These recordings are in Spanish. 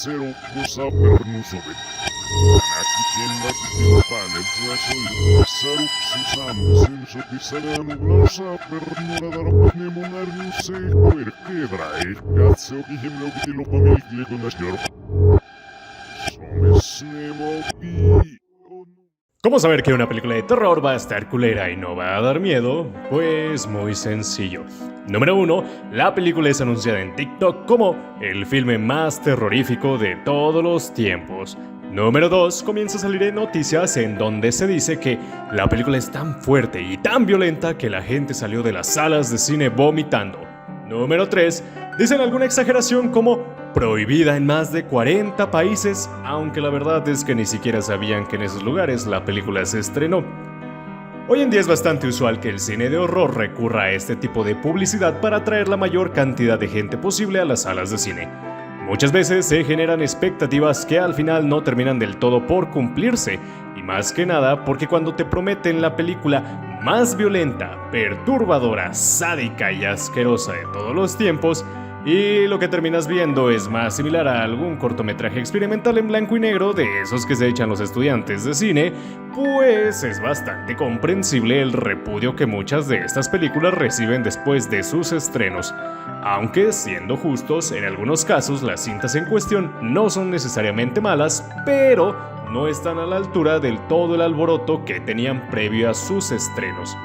cero cosa pernusovi. Nakikenda tikipanet saru sisam sinsotisaranu glosa pernuradarapani munarnuse kuirkidrai katse okihimleukitiluppamilkille kunnasjor. Somesnemopi. ¿Cómo saber que una película de terror va a estar culera y no va a dar miedo? Pues muy sencillo. Número 1. La película es anunciada en TikTok como el filme más terrorífico de todos los tiempos. Número 2. Comienza a salir en noticias en donde se dice que la película es tan fuerte y tan violenta que la gente salió de las salas de cine vomitando. Número 3. Dicen alguna exageración como prohibida en más de 40 países, aunque la verdad es que ni siquiera sabían que en esos lugares la película se estrenó. Hoy en día es bastante usual que el cine de horror recurra a este tipo de publicidad para atraer la mayor cantidad de gente posible a las salas de cine. Muchas veces se generan expectativas que al final no terminan del todo por cumplirse, y más que nada porque cuando te prometen la película más violenta, perturbadora, sádica y asquerosa de todos los tiempos, y lo que terminas viendo es más similar a algún cortometraje experimental en blanco y negro de esos que se echan los estudiantes de cine, pues es bastante comprensible el repudio que muchas de estas películas reciben después de sus estrenos. Aunque, siendo justos, en algunos casos las cintas en cuestión no son necesariamente malas, pero no están a la altura del todo el alboroto que tenían previo a sus estrenos.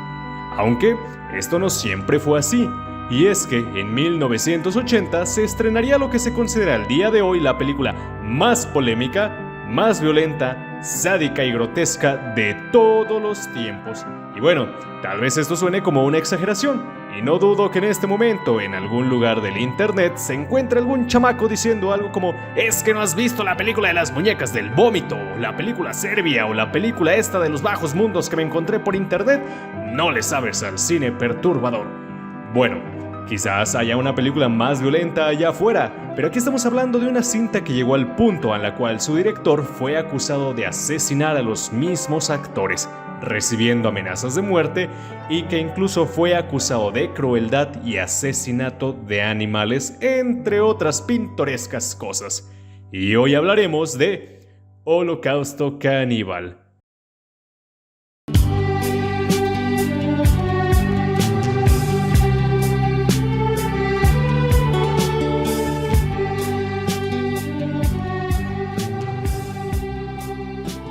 Aunque esto no siempre fue así. Y es que en 1980 se estrenaría lo que se considera al día de hoy la película más polémica, más violenta, sádica y grotesca de todos los tiempos. Y bueno, tal vez esto suene como una exageración, y no dudo que en este momento en algún lugar del internet se encuentre algún chamaco diciendo algo como «Es que no has visto la película de las muñecas del vómito, o la película serbia, o la película esta de los bajos mundos que me encontré por internet, no le sabes al cine perturbador». Bueno, quizás haya una película más violenta allá afuera, pero aquí estamos hablando de una cinta que llegó al punto en la cual su director fue acusado de asesinar a los mismos actores, recibiendo amenazas de muerte, y que incluso fue acusado de crueldad y asesinato de animales, entre otras pintorescas cosas. Y hoy hablaremos de Holocausto Caníbal.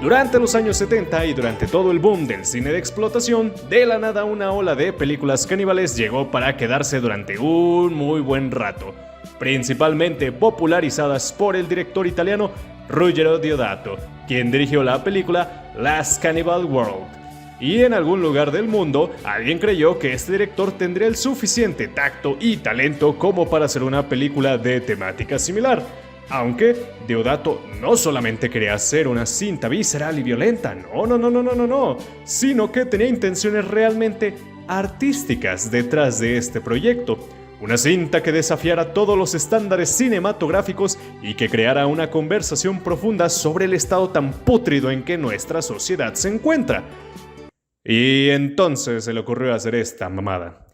Durante los años 70 y durante todo el boom del cine de explotación, de la nada una ola de películas caníbales llegó para quedarse durante un muy buen rato, principalmente popularizadas por el director italiano Ruggero Deodato, quien dirigió la película Last Cannibal World. Y en algún lugar del mundo, alguien creyó que este director tendría el suficiente tacto y talento como para hacer una película de temática similar. Aunque Deodato no solamente quería hacer una cinta visceral y violenta, no, sino que tenía intenciones realmente artísticas detrás de este proyecto. Una cinta que desafiara todos los estándares cinematográficos y que creara una conversación profunda sobre el estado tan pútrido en que nuestra sociedad se encuentra. Y entonces se le ocurrió hacer esta mamada.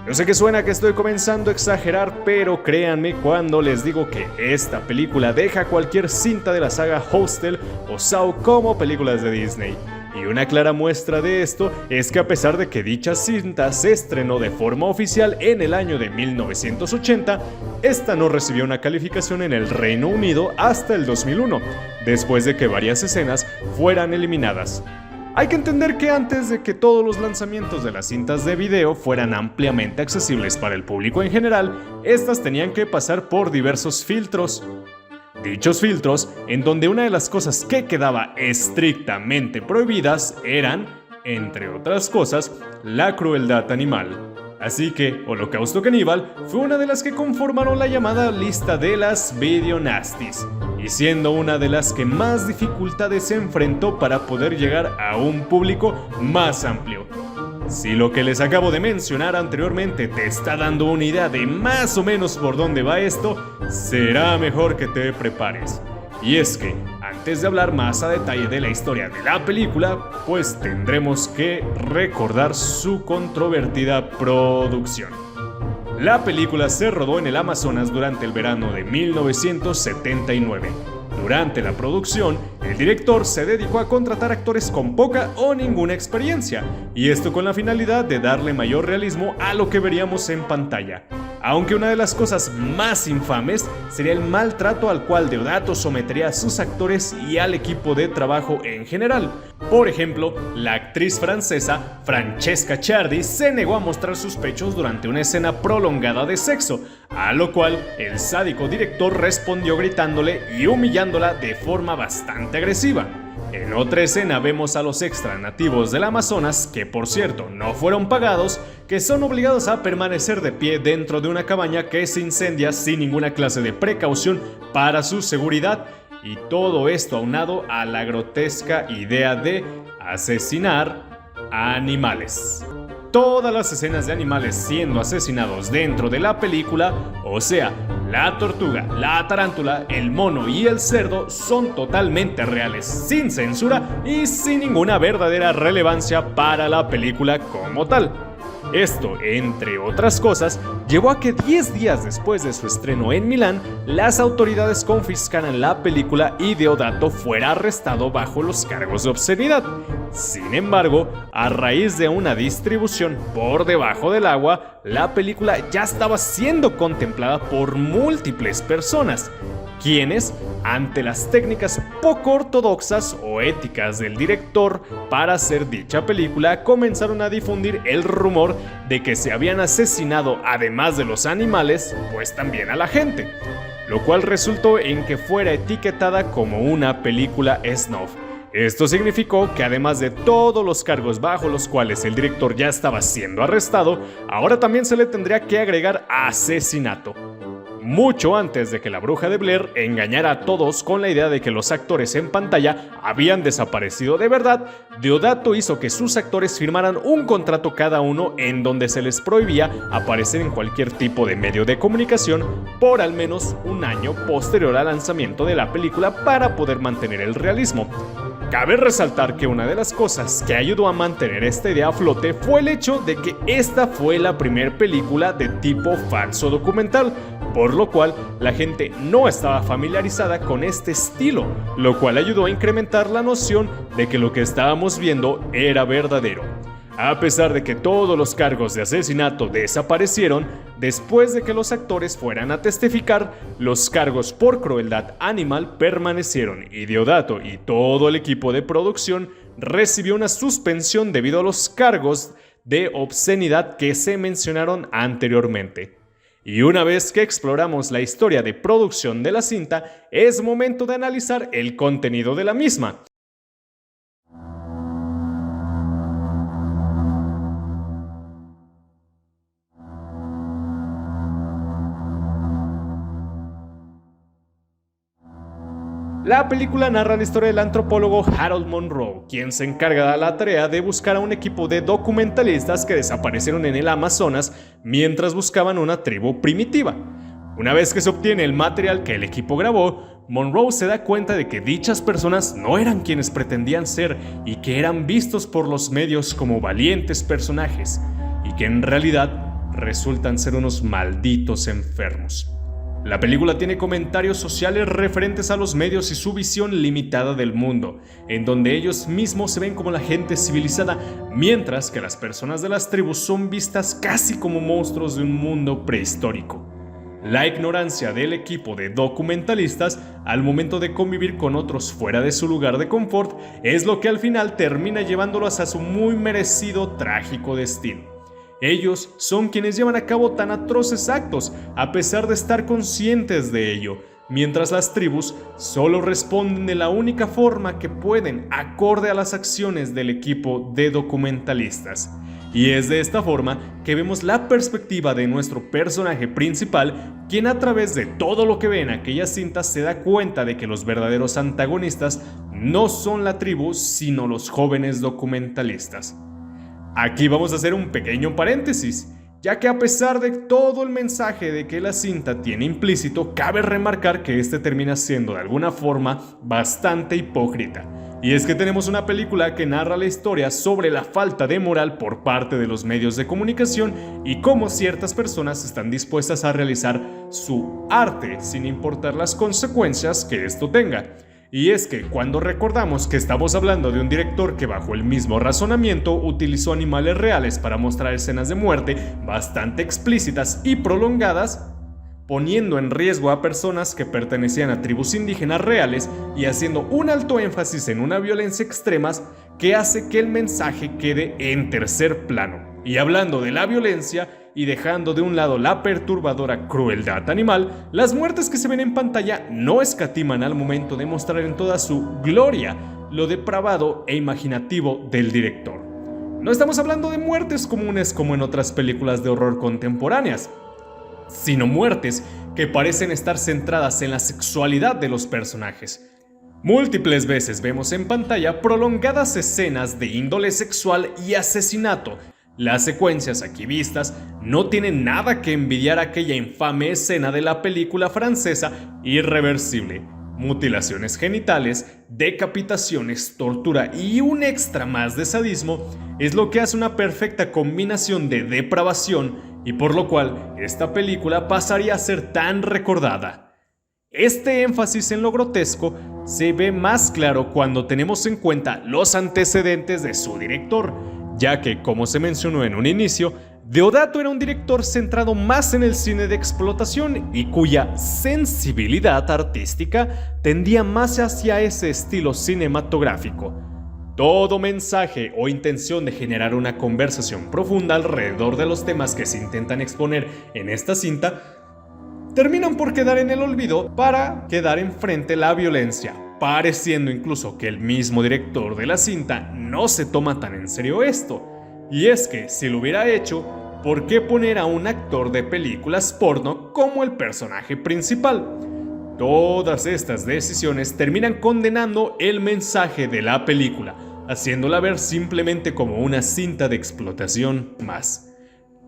Yo sé que suena que estoy comenzando a exagerar, pero créanme cuando les digo que esta película deja cualquier cinta de la saga Hostel o Saw como películas de Disney. Y una clara muestra de esto es que a pesar de que dicha cinta se estrenó de forma oficial en el año de 1980, esta no recibió una calificación en el Reino Unido hasta el 2001, después de que varias escenas fueran eliminadas. Hay que entender que antes de que todos los lanzamientos de las cintas de video fueran ampliamente accesibles para el público en general, estas tenían que pasar por diversos filtros. Dichos filtros, en donde una de las cosas que quedaba estrictamente prohibidas eran, entre otras cosas, la crueldad animal. Así que Holocausto Caníbal fue una de las que conformaron la llamada lista de las Video Nasties, y siendo una de las que más dificultades se enfrentó para poder llegar a un público más amplio. Si lo que les acabo de mencionar anteriormente te está dando una idea de más o menos por dónde va esto, será mejor que te prepares. Y es que, antes de hablar más a detalle de la historia de la película, pues tendremos que recordar su controvertida producción. La película se rodó en el Amazonas durante el verano de 1979. Durante la producción, el director se dedicó a contratar actores con poca o ninguna experiencia, y esto con la finalidad de darle mayor realismo a lo que veríamos en pantalla. Aunque una de las cosas más infames sería el maltrato al cual Deodato sometería a sus actores y al equipo de trabajo en general. Por ejemplo, la actriz francesa Francesca Ciardi se negó a mostrar sus pechos durante una escena prolongada de sexo, a lo cual el sádico director respondió gritándole y humillándola de forma bastante agresiva. En otra escena vemos a los extra nativos del Amazonas, que por cierto no fueron pagados, que son obligados a permanecer de pie dentro de una cabaña que se incendia sin ninguna clase de precaución para su seguridad, y todo esto aunado a la grotesca idea de asesinar animales. Todas las escenas de animales siendo asesinados dentro de la película, o sea, la tortuga, la tarántula, el mono y el cerdo, son totalmente reales, sin censura y sin ninguna verdadera relevancia para la película como tal. Esto, entre otras cosas, llevó a que 10 días después de su estreno en Milán, las autoridades confiscaran la película y Deodato fuera arrestado bajo los cargos de obscenidad. Sin embargo, a raíz de una distribución por debajo del agua, la película ya estaba siendo contemplada por múltiples personas, quienes, ante las técnicas poco ortodoxas o éticas del director para hacer dicha película, comenzaron a difundir el rumor de que se habían asesinado, además de los animales, pues también a la gente, lo cual resultó en que fuera etiquetada como una película snuff. Esto significó que además de todos los cargos bajo los cuales el director ya estaba siendo arrestado, ahora también se le tendría que agregar asesinato. Mucho antes de que la bruja de Blair engañara a todos con la idea de que los actores en pantalla habían desaparecido de verdad, Deodato hizo que sus actores firmaran un contrato cada uno en donde se les prohibía aparecer en cualquier tipo de medio de comunicación por al menos un año posterior al lanzamiento de la película para poder mantener el realismo. Cabe resaltar que una de las cosas que ayudó a mantener esta idea a flote fue el hecho de que esta fue la primera película de tipo falso documental, por lo cual la gente no estaba familiarizada con este estilo, lo cual ayudó a incrementar la noción de que lo que estábamos viendo era verdadero. A pesar de que todos los cargos de asesinato desaparecieron, después de que los actores fueran a testificar, los cargos por crueldad animal permanecieron y Deodato y todo el equipo de producción recibió una suspensión debido a los cargos de obscenidad que se mencionaron anteriormente. Y una vez que exploramos la historia de producción de la cinta, es momento de analizar el contenido de la misma. La película narra la historia del antropólogo Harold Monroe, quien se encarga de la tarea de buscar a un equipo de documentalistas que desaparecieron en el Amazonas mientras buscaban una tribu primitiva. Una vez que se obtiene el material que el equipo grabó, Monroe se da cuenta de que dichas personas no eran quienes pretendían ser y que eran vistos por los medios como valientes personajes, y que en realidad resultan ser unos malditos enfermos. La película tiene comentarios sociales referentes a los medios y su visión limitada del mundo, en donde ellos mismos se ven como la gente civilizada, mientras que las personas de las tribus son vistas casi como monstruos de un mundo prehistórico. La ignorancia del equipo de documentalistas al momento de convivir con otros fuera de su lugar de confort es lo que al final termina llevándolos a su muy merecido trágico destino. Ellos son quienes llevan a cabo tan atroces actos, a pesar de estar conscientes de ello, mientras las tribus solo responden de la única forma que pueden, acorde a las acciones del equipo de documentalistas. Y es de esta forma que vemos la perspectiva de nuestro personaje principal, quien a través de todo lo que ve en aquellas cintas se da cuenta de que los verdaderos antagonistas no son la tribu, sino los jóvenes documentalistas. Aquí vamos a hacer un pequeño paréntesis, ya que a pesar de todo el mensaje de que la cinta tiene implícito, cabe remarcar que este termina siendo de alguna forma bastante hipócrita. Y es que tenemos una película que narra la historia sobre la falta de moral por parte de los medios de comunicación y cómo ciertas personas están dispuestas a realizar su arte sin importar las consecuencias que esto tenga. Y es que cuando recordamos que estamos hablando de un director que bajo el mismo razonamiento utilizó animales reales para mostrar escenas de muerte bastante explícitas y prolongadas, poniendo en riesgo a personas que pertenecían a tribus indígenas reales y haciendo un alto énfasis en una violencia extrema que hace que el mensaje quede en tercer plano. Y hablando de la violencia y dejando de un lado la perturbadora crueldad animal, las muertes que se ven en pantalla no escatiman al momento de mostrar en toda su gloria lo depravado e imaginativo del director. No estamos hablando de muertes comunes como en otras películas de horror contemporáneas, sino muertes que parecen estar centradas en la sexualidad de los personajes. Múltiples veces vemos en pantalla prolongadas escenas de índole sexual y asesinato. Las secuencias aquí vistas no tienen nada que envidiar a aquella infame escena de la película francesa Irreversible. Mutilaciones genitales, decapitaciones, tortura y un extra más de sadismo es lo que hace una perfecta combinación de depravación y por lo cual esta película pasaría a ser tan recordada. Este énfasis en lo grotesco se ve más claro cuando tenemos en cuenta los antecedentes de su director, ya que, como se mencionó en un inicio, Deodato era un director centrado más en el cine de explotación y cuya sensibilidad artística tendía más hacia ese estilo cinematográfico. Todo mensaje o intención de generar una conversación profunda alrededor de los temas que se intentan exponer en esta cinta terminan por quedar en el olvido para quedar enfrente la violencia, pareciendo incluso que el mismo director de la cinta no se toma tan en serio esto. Y es que si lo hubiera hecho, ¿por qué poner a un actor de películas porno como el personaje principal? Todas estas decisiones terminan condenando el mensaje de la película, haciéndola ver simplemente como una cinta de explotación más.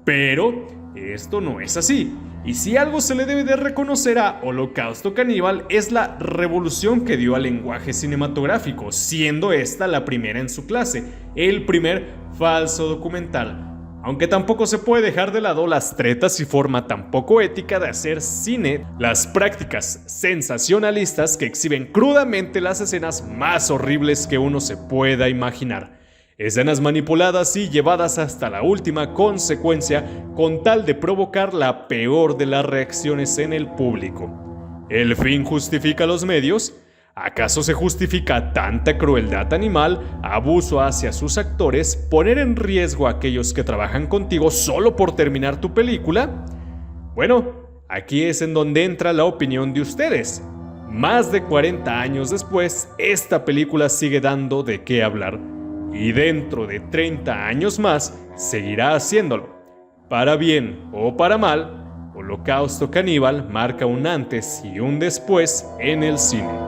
Pero esto no es así, y si algo se le debe de reconocer a Holocausto Caníbal es la revolución que dio al lenguaje cinematográfico, siendo esta la primera en su clase, el primer falso documental. Aunque tampoco se puede dejar de lado las tretas y forma tan poco ética de hacer cine, las prácticas sensacionalistas que exhiben crudamente las escenas más horribles que uno se pueda imaginar. Escenas manipuladas y llevadas hasta la última consecuencia con tal de provocar la peor de las reacciones en el público. ¿El fin justifica los medios? ¿Acaso se justifica tanta crueldad animal, abuso hacia sus actores, poner en riesgo a aquellos que trabajan contigo solo por terminar tu película? Bueno, aquí es en donde entra la opinión de ustedes. Más de 40 años después, esta película sigue dando de qué hablar. Y dentro de 30 años más, seguirá haciéndolo. Para bien o para mal, Holocausto Caníbal marca un antes y un después en el cine.